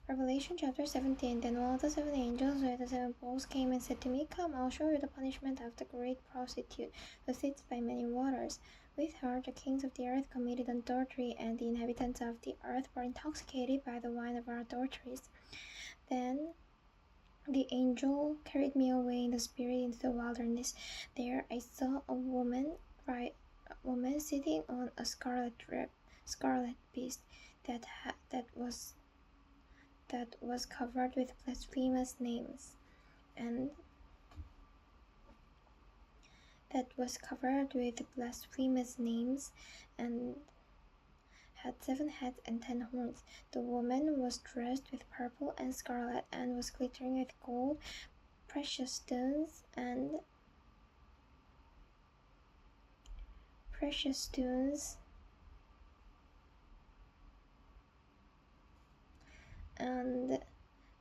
Revelation chapter 17. Then one of the seven angels with the seven bowls came and said to me, Come, I'll show you the punishment of the great prostitute who sits by many waters. With her the kings of the earth committed adultery, and the inhabitants of the earth were intoxicated by the wine of her adulteries. Then the angel carried me away in the spirit into the wilderness. There I saw a woman sitting on a scarlet beast that was covered with blasphemous names and had 7 heads and 10 horns. The woman was dressed with purple and scarlet and was glittering with gold, precious stones and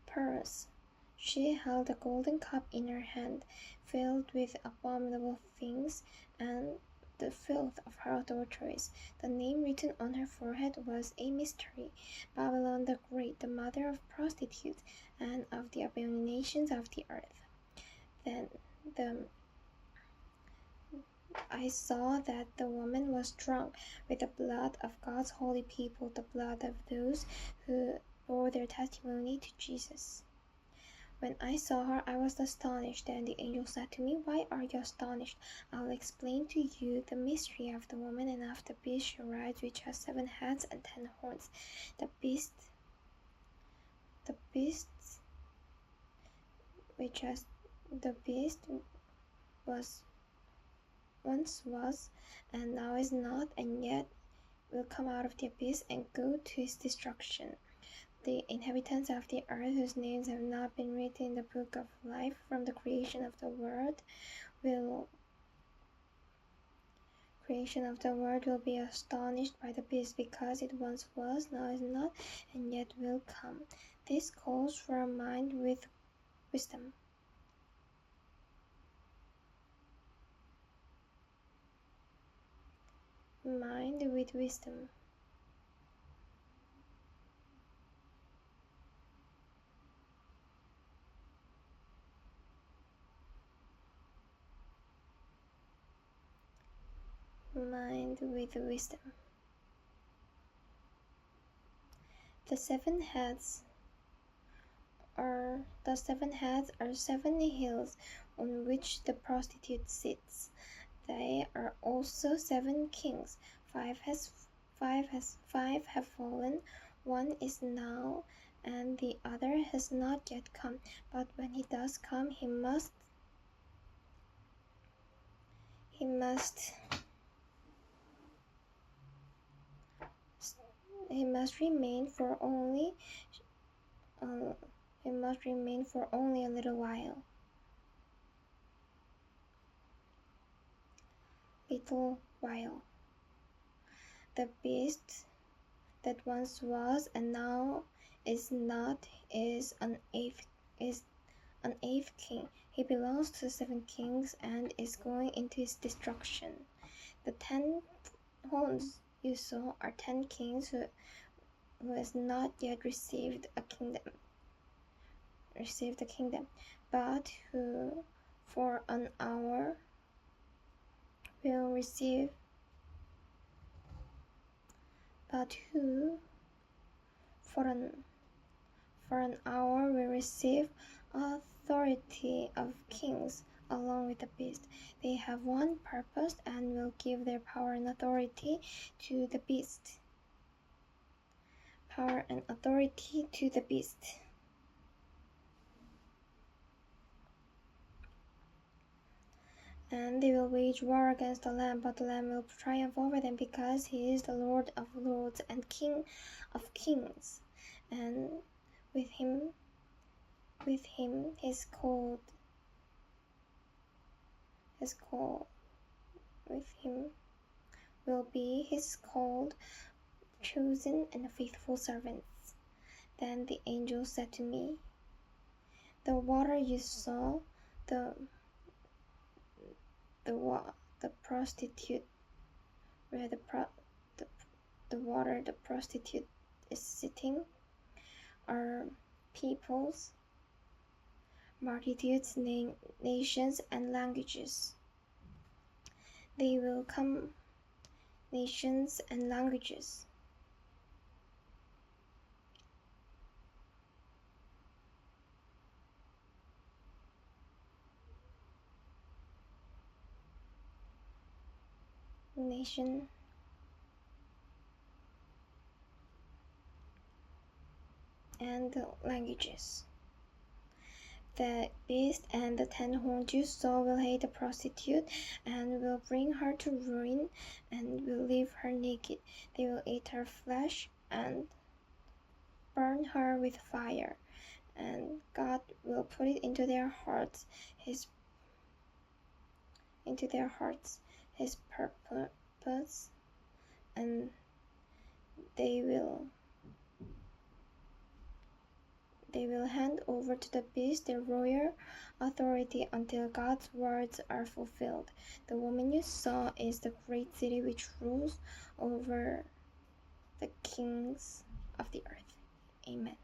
pearls. She held a golden cup in her hand, filled with abominable things and the filth of her adulteries. The name written on her forehead was a mystery: Babylon the Great, the mother of prostitutes and of the abominations of the earth. Then I saw that the woman was drunk with the blood of God's holy people, the blood of those who bore their testimony to Jesus. When I saw her, I was astonished. Then the angel said to me, Why are you astonished? I'll explain to you the mystery of the woman and of the beast she rides, which has 7 heads and 10 horns. The beast once was, and now is not, and yet will come out of the abyss and go to his destruction. The inhabitants of the earth, whose names have not been written in the book of life from the creation of the world, will be astonished by the beast, because it once was, now is not, and yet will come. This calls for a mind with wisdom. Mind with wisdom. Mind with wisdom. The seven heads are 7 hills on which the prostitute sits. They are also 7 kings. 5 have fallen, 1 is now, and the other has not yet come. But when he does come, he must remain for only a little while. The beast that once was and now is not is an eighth king. He belongs to 7 kings and is going into his destruction. The 10 horns you saw are 10 kings who has not yet received the kingdom, but who for an hour will receive authority of kings along with the beast. They have one purpose and will give their power and authority to the beast. And they will wage war against the Lamb, but the Lamb will triumph over them, because he is the Lord of lords and King of kings. And with him will be his called, chosen, and faithful servants. Then the angel said to me, The water you saw, the prostitute, where the prostitute is sitting, are peoples, multitudes, nations, and languages. They will come, nations and languages. Nation and languages. The beast and the 10-horned you saw will hate the prostitute and will bring her to ruin and will leave her naked. They will eat her flesh and burn her with fire, and God will put it into their hearts, his purpose, and they will hand over to the beast their royal authority until God's words are fulfilled. The woman you saw is the great city which rules over the kings of the earth. Amen.